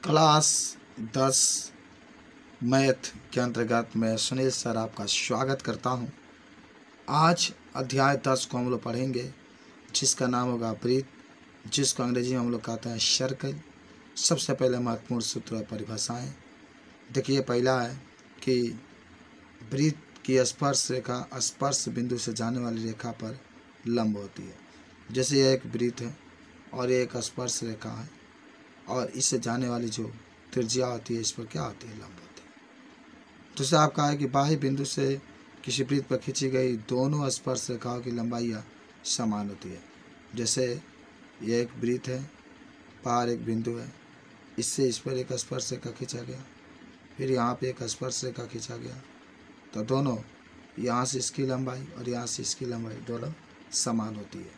Class 10 math के अंतर्गत मैं सुनील सर आपका स्वागत करता हूं। आज अध्याय 10 को हम लोग पढ़ेंगे, जिसका नाम होगा वृत्त, जिसको अंग्रेजी में हम लोग कहते हैं सर्कल। सबसे पहले महत्वपूर्ण सूत्र और परिभाषाएं। देखिए, पहला है कि वृत्त की स्पर्श रेखा स्पर्श बिंदु से जाने वाली रेखा पर लंब होती है। जैसे यह एक वृत्त है और ये एक स्पर्श रेखा है, और इससे जाने वाली जो त्रिज्या होती है इस पर क्या होती है, लंब होती है। दूसरा आपका है कि बाह्य बिंदु से किसी वृत्त पर खींची गई दोनों स्पर्श रेखाओं की लंबाइयाँ समान होती है। जैसे यह एक वृत्त है, बाहर एक बिंदु है, इससे इस पर एक स्पर्श रेखा खींचा गया, फिर यहाँ पे एक स्पर्श रेखा खींचा गया, तो दोनों यहाँ से इसकी लंबाई और यहाँ से इसकी लंबाई दोनों समान होती है।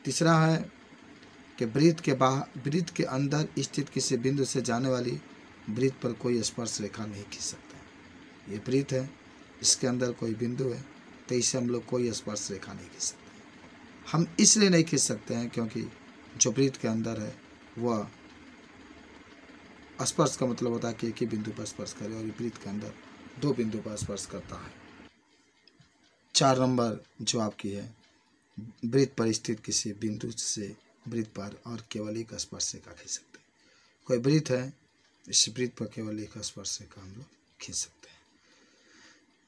तीसरा है कि वृत्त के अंदर स्थित किसी बिंदु से जाने वाली वृत्त पर कोई स्पर्श रेखा नहीं खींच सकता। ये वृत्त है, इसके अंदर कोई बिंदु है, तो इससे हम लोग कोई स्पर्श रेखा नहीं खींच सकते। हम इसलिए नहीं खींच सकते हैं क्योंकि जो वृत्त के अंदर है वह स्पर्श का मतलब होता है कि एक ही बिंदु पर स्पर्श करे, और वृत्त के अंदर दो बिंदु पर स्पर्श करता है। 4 नंबर जो आपकी है, वृत्त पर स्थित किसी बिंदु से वृत्त पर और केवल एक स्पर्श रेखा खींच सकते हैं। कोई वृत्त है, इस वृत्त पर केवल एक स्पर्श रेखा हम लोग खींच सकते हैं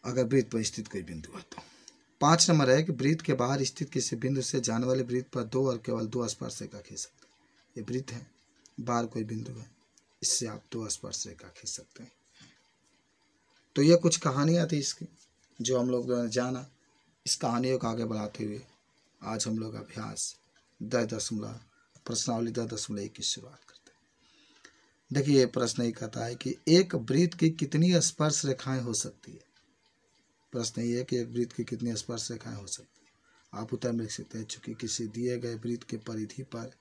अगर वृत्त पर स्थित कोई बिंदु है तो। 5 नंबर है कि वृत्त के बाहर स्थित किसी बिंदु से जाने वाले वृत्त पर दो और केवल दो स्पर्श रेखा खींच सकते हैं। ये वृत्त है, बाहर कोई बिंदु है, इससे आप दो स्पर्श रेखा खींच सकते हैं। तो ये कुछ कहानियाँ थी इसकी जो हम लोग जाना। इस कहानियों को आगे बढ़ाते हुए आज हम लोग अभ्यास 10.1 प्रश्नावली 10.1 की शुरुआत करते हैं। देखिए, प्रश्न ये कहता है कि एक वृत्त की कितनी स्पर्श रेखाएं हो सकती है। प्रश्न ये है कि एक वृत्त की कितनी स्पर्श रेखाएं हो सकती है। आप उत्तर में लिख सकते हैं, चूंकि किसी दिए गए वृत्त के परिधि पर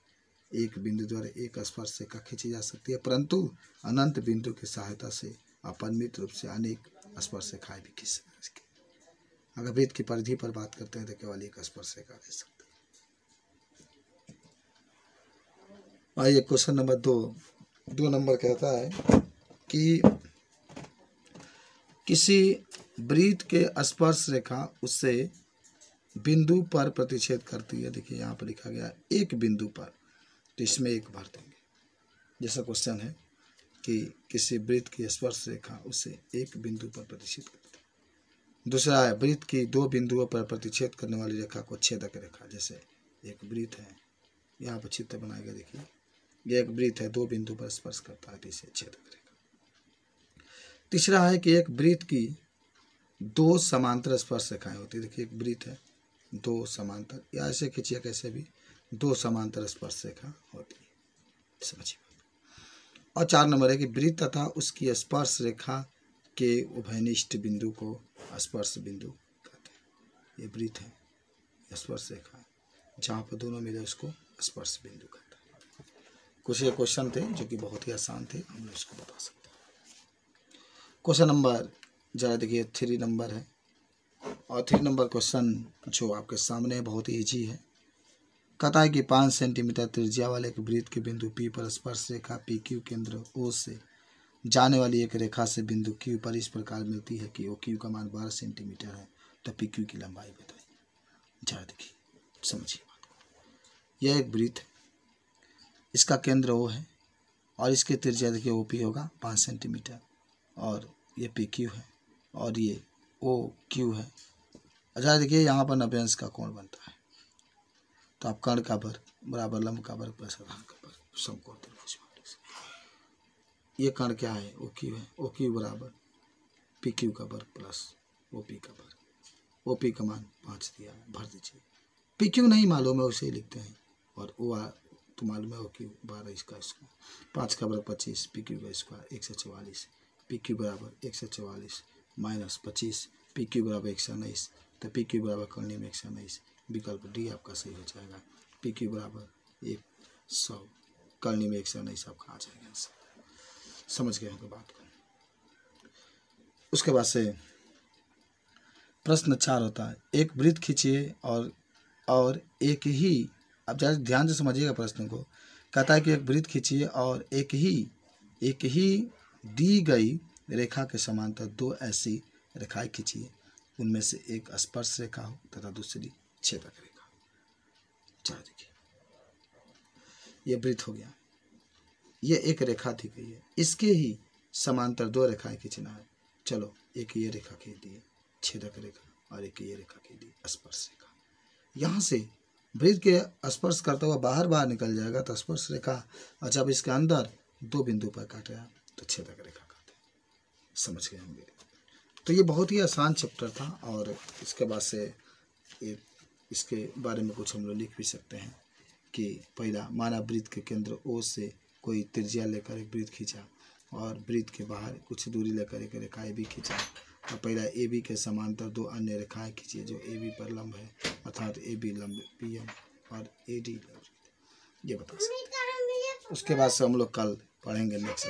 एक बिंदु द्वारा एक स्पर्श रेखा खींची जा सकती है, परंतु अनंत बिंदु की सहायता से अपरिमित रूप से अनेक स्पर्श रेखाएं भी खींच सकती है। अगर वृत्त की परिधि पर बात करते हैं तो केवल एक स्पर्श रेखा खींच सकते हैं। आइए क्वेश्चन नंबर 2 नंबर कहता है कि किसी वृत्त के स्पर्श रेखा उससे बिंदु पर प्रतिच्छेद करती है। देखिए यहाँ पर लिखा गया एक बिंदु पर, तो इसमें एक भर देंगे। जैसा क्वेश्चन है कि किसी वृत्त की स्पर्श रेखा उससे एक बिंदु पर प्रतिच्छेद करती है। दूसरा है वृत्त की दो बिंदुओं पर प्रतिच्छेद करने वाली रेखा को छेदक रेखा। जैसे एक वृत्त है, यहाँ पर चित्र बनाएगा। देखिए, ये एक वृत्त है, दो बिंदु पर स्पर्श करता है, तो इसे छेदक रेखा। तीसरा है कि एक वृत्त की दो समांतर स्पर्श रेखाएं होती है। देखिए, एक वृत्त है, दो समांतर, या ऐसे खींचिए कैसे भी, दो समांतर स्पर्श रेखा होती है। समझिए। और 4 नंबर है कि वृत्त तथा उसकी स्पर्श रेखा के उभयनिष्ठ बिंदु को स्पर्श बिंदु कहते हैं। ये वृत्त है, स्पर्श रेखा है, जहाँ पर दोनों मिले उसको स्पर्श बिंदु कहते हैं। कुछ ये क्वेश्चन थे जो कि बहुत ही आसान थे, हम लोग इसको बता सकते हैं। क्वेश्चन नंबर जरा देखिए 3 नंबर है, और 3 नंबर क्वेश्चन जो आपके सामने बहुत ही ईजी है। कहता है कि 5 सेंटीमीटर त्रिज्या वाले एक वृत्त के बिंदु P पर स्पर्श रेखा PQ केंद्र O से जाने वाली एक रेखा से बिंदु Q पर इस प्रकार मिलती है कि OQ का मान 12 सेंटीमीटर है, तो PQ की लंबाई बताइए। जरा देखिए, समझिए बात को। यह एक वृत्त है, इसका केंद्र O है, और इसकी त्रिज्या देखिए OP होगा 5 सेंटीमीटर, और ये PQ है, और ये OQ है। अच्छा देखिए, यहाँ पर 90 अंश का कोण बनता है, तो आप कर्ण का वर्ग बराबर लंब का वर्ग प्लस आधार का वर्ग समकोण त्रिभुज। ये कर्ण क्या है, OQ है, OQ बराबर PQ का वर्ग प्लस OP का वर्ग। OP का मान 5 दिया है, भर दीजिए। PQ नहीं मालूम है, उसे लिखते हैं, और OR तो मालूम है OQ 12, इसका स्क्वायर 5 का वर्ग 25, PQ का स्क्वायर 144। PQ बराबर 144 माइनस 25, PQ बराबर 119, तो PQ बराबर करने में 119। विकल्प डी आपका सही हो जाएगा। PQ बराबर 100, करने में 119 आपका आ जाएगा आंसर। समझ गए होंगे बात को। उसके बाद से प्रश्न 4 होता है, एक वृत्त खींचिए और एक ही, अब ज़रा ध्यान से समझिएगा प्रश्न को। कहता है कि एक वृत्त खींचिए और एक ही एक ही दी गई रेखा के समांतर दो ऐसी रेखाएं खींचिए, उनमें से एक स्पर्श रेखा हो तथा दूसरी छेदक रेखा। चाहे देखिए ये वृत्त हो गया, ये एक रेखा दी गई है, इसके ही समांतर दो रेखाएं खींचना है। चलो एक ये रेखा खींच दी छेदक रेखा और एक ये रेखा खींच दी स्पर्श रेखा। यहाँ से वृत्त के स्पर्श करता हुआ बाहर बाहर निकल जाएगा तो स्पर्श रेखा, और जब इसके अंदर दो बिंदु पर काटेगा तो छेदक रेखा काटे। समझ गए होंगे। तो ये बहुत ही आसान चैप्टर था, और इसके बाद से एक इसके बारे में कुछ हम लोग लिख भी सकते हैं कि पहला माना वृत्त के केंद्र ओ से कोई त्रिज्या लेकर एक वृत्त खींचा, और वृत्त के बाहर कुछ दूरी लेकर एक रेखा ए बी खींचा, और पहला ए बी के समांतर दो अन्य रेखाएं खींचिए जो ए बी पर लंब है, अर्थात ए बी लंब पी एम और ए डी लंब, ये बता सकते। उसके बाद से हम लोग कल पढ़ेंगे नेक्स्ट।